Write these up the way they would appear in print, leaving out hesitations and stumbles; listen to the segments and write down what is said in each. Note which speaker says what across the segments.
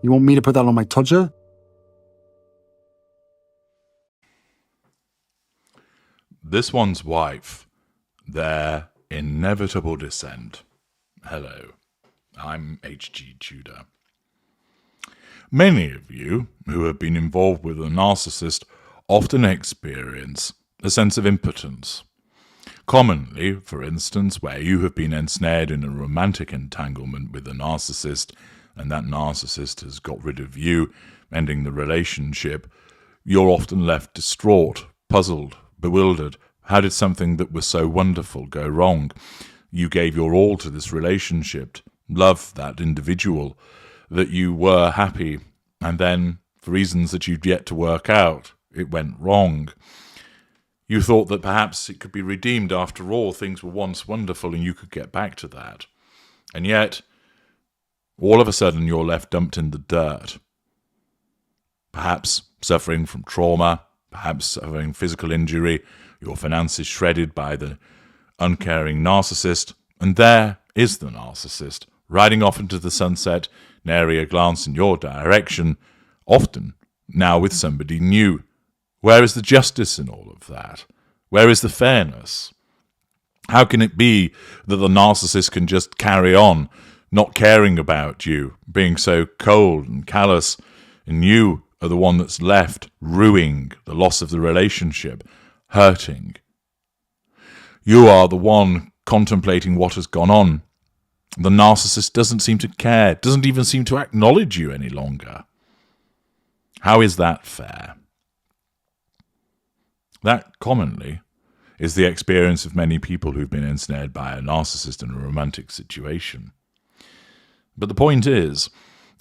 Speaker 1: You want me to put that on my todger?
Speaker 2: This one's wife, their inevitable descent. Hello, I'm H.G. Tudor. Many of you who have been involved with a narcissist often experience a sense of impotence. Commonly, for instance, where you have been ensnared in a romantic entanglement with a narcissist and that narcissist has got rid of you, ending the relationship, you're often left distraught, puzzled, bewildered. How did something that was so wonderful go wrong? You gave your all to this relationship, loved that individual, that you were happy, and then, for reasons that you'd yet to work out, it went wrong. You thought that perhaps it could be redeemed after all, things were once wonderful and you could get back to that. And yet, all of a sudden you're left dumped in the dirt. Perhaps suffering from trauma, perhaps suffering physical injury, your finances shredded by the uncaring narcissist, and there is the narcissist, riding off into the sunset, nary a glance in your direction, often now with somebody new. Where is the justice in all of that? Where is the fairness? How can it be that the narcissist can just carry on, not caring about you, being so cold and callous, and you are the one that's left, ruining the loss of the relationship, hurting? You are the one contemplating what has gone on. The narcissist doesn't seem to care, doesn't even seem to acknowledge you any longer. How is that fair? That, commonly, is the experience of many people who've been ensnared by a narcissist in a romantic situation. But the point is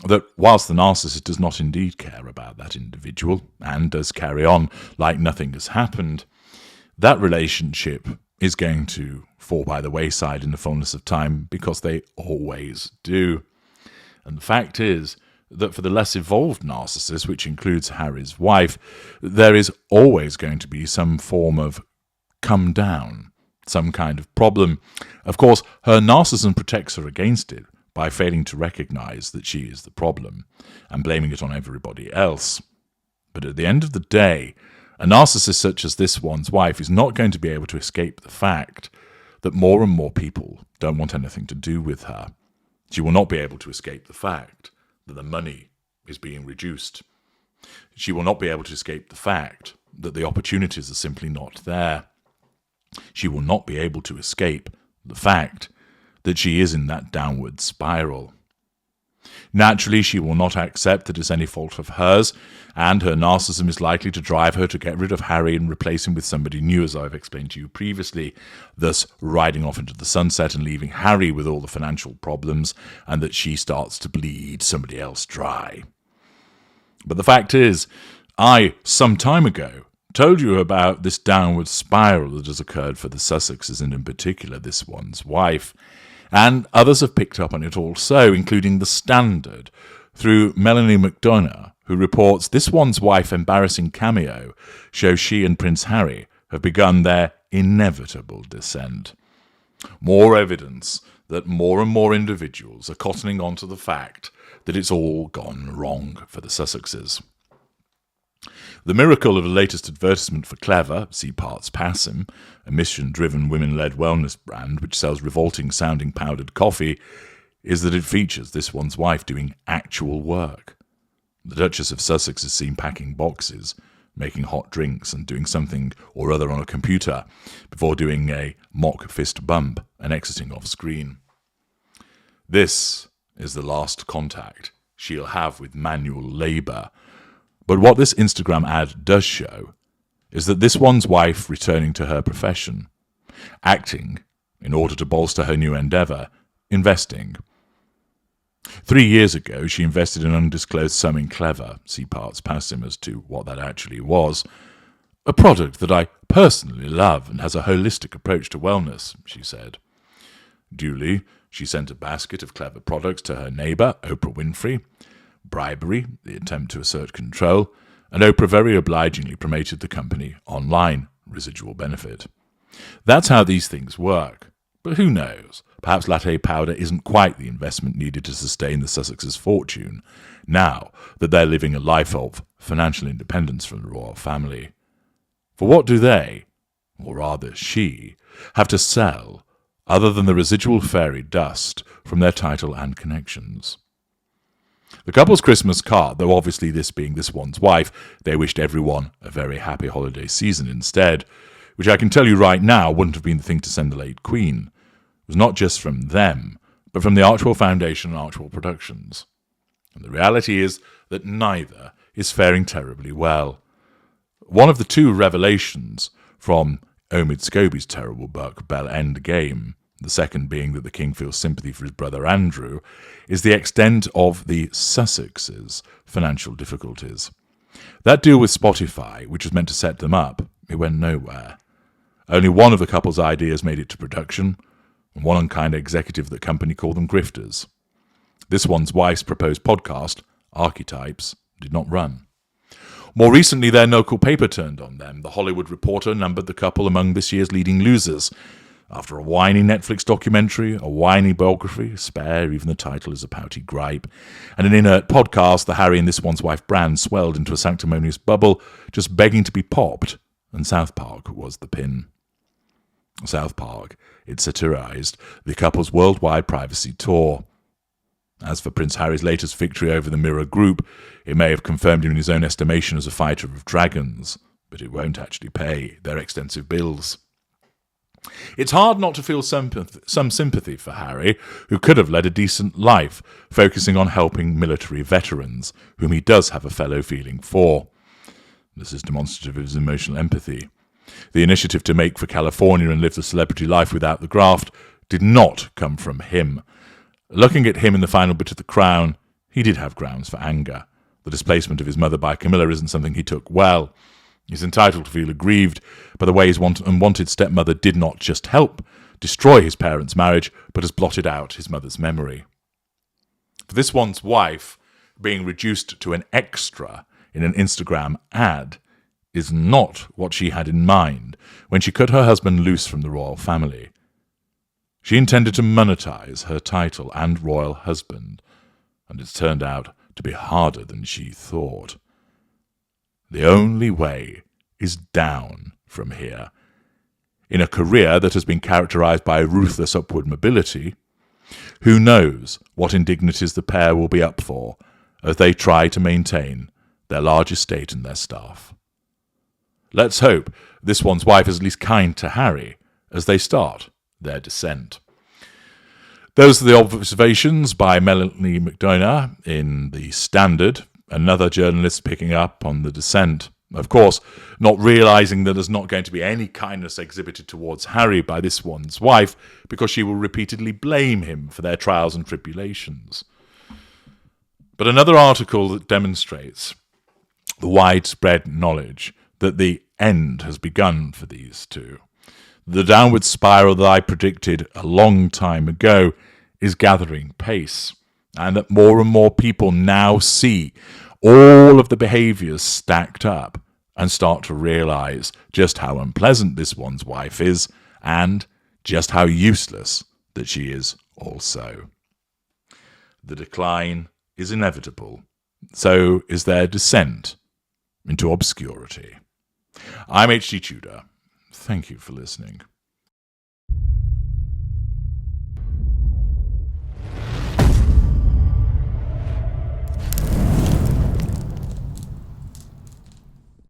Speaker 2: that whilst the narcissist does not indeed care about that individual and does carry on like nothing has happened, that relationship is going to fall by the wayside in the fullness of time because they always do. And the fact is that for the less evolved narcissist, which includes Harry's wife, there is always going to be some form of come down, some kind of problem. Of course, her narcissism protects her against it by failing to recognize that she is the problem and blaming it on everybody else. But at the end of the day, a narcissist such as this one's wife is not going to be able to escape the fact that more and more people don't want anything to do with her. She will not be able to escape the fact that the money is being reduced. She will not be able to escape the fact that the opportunities are simply not there. She will not be able to escape the fact that she is in that downward spiral. Naturally, she will not accept that it's any fault of hers, and her narcissism is likely to drive her to get rid of Harry and replace him with somebody new, as I've explained to you previously, thus riding off into the sunset and leaving Harry with all the financial problems, and that she starts to bleed somebody else dry. But the fact is, I, some time ago, told you about this downward spiral that has occurred for the Sussexes, and in particular this one's wife, and others have picked up on it also, including The Standard, through Melanie McDonough, who reports this one's wife embarrassing cameo shows she and Prince Harry have begun their inevitable descent. More evidence that more and more individuals are cottoning on to the fact that it's all gone wrong for the Sussexes. The miracle of the latest advertisement for Clever, see Parts Passim, a mission-driven women-led wellness brand which sells revolting-sounding powdered coffee, is that it features this one's wife doing actual work. The Duchess of Sussex is seen packing boxes, making hot drinks and doing something or other on a computer before doing a mock fist bump and exiting off screen. This is the last contact she'll have with manual labour. But what this Instagram ad does show is that this one's wife returning to her profession, acting in order to bolster her new endeavour, investing. 3 years ago, she invested an undisclosed sum in Clever, see Parts Passim as to what that actually was, a product that I personally love and has a holistic approach to wellness, she said. Duly, she sent a basket of Clever products to her neighbour, Oprah Winfrey. Bribery, the attempt to assert control, and Oprah very obligingly promoted the company online, residual benefit. That's how these things work. But who knows? Perhaps latte powder isn't quite the investment needed to sustain the Sussexes' fortune, now that they're living a life of financial independence from the royal family. For what do they, or rather she, have to sell other than the residual fairy dust from their title and connections? The couple's Christmas card, though obviously this being this one's wife, they wished everyone a very happy holiday season instead, which I can tell you right now wouldn't have been the thing to send the late Queen. It was not just from them, but from the Archwell Foundation and Archwell Productions. And the reality is that neither is faring terribly well. One of the two revelations from Omid Scobie's terrible book, Bell End Game, the second being that the king feels sympathy for his brother Andrew, is the extent of the Sussexes' financial difficulties. That deal with Spotify, which was meant to set them up, it went nowhere. Only one of the couple's ideas made it to production, and one unkind executive of the company called them grifters. This one's wife's proposed podcast, Archetypes, did not run. More recently, their local paper turned on them. The Hollywood Reporter numbered the couple among this year's leading losers. After a whiny Netflix documentary, a whiny biography, spare, even the title is a pouty gripe, and an inert podcast, the Harry and This One's Wife brand swelled into a sanctimonious bubble, just begging to be popped, and South Park was the pin. South Park, it satirized the couple's worldwide privacy tour. As for Prince Harry's latest victory over the Mirror Group, it may have confirmed him in his own estimation as a fighter of dragons, but it won't actually pay their extensive bills. It's hard not to feel some sympathy for Harry, who could have led a decent life, focusing on helping military veterans, whom he does have a fellow feeling for. This is demonstrative of his emotional empathy. The initiative to make for California and live the celebrity life without the graft did not come from him. Looking at him in the final bit of The Crown, he did have grounds for anger. The displacement of his mother by Camilla isn't something he took well. He's entitled to feel aggrieved by the way his unwanted stepmother did not just help destroy his parents' marriage, but has blotted out his mother's memory. For this one's wife, being reduced to an extra in an Instagram ad is not what she had in mind when she cut her husband loose from the royal family. She intended to monetize her title and royal husband, and it's turned out to be harder than she thought. The only way is down from here. In a career that has been characterized by ruthless upward mobility, who knows what indignities the pair will be up for as they try to maintain their large estate and their staff. Let's hope this one's wife is at least kind to Harry as they start their descent. Those are the observations by Melanie McDonough in The Standard, another journalist picking up on the descent. Of course, not realising that there's not going to be any kindness exhibited towards Harry by this one's wife, because she will repeatedly blame him for their trials and tribulations. But another article that demonstrates the widespread knowledge that the end has begun for these two. The downward spiral that I predicted a long time ago is gathering pace, and that more and more people now see all of the behaviours stacked up and start to realise just how unpleasant this one's wife is, and just how useless that she is also. The decline is inevitable, so is their descent into obscurity. I'm H.G. Tudor. Thank you for listening.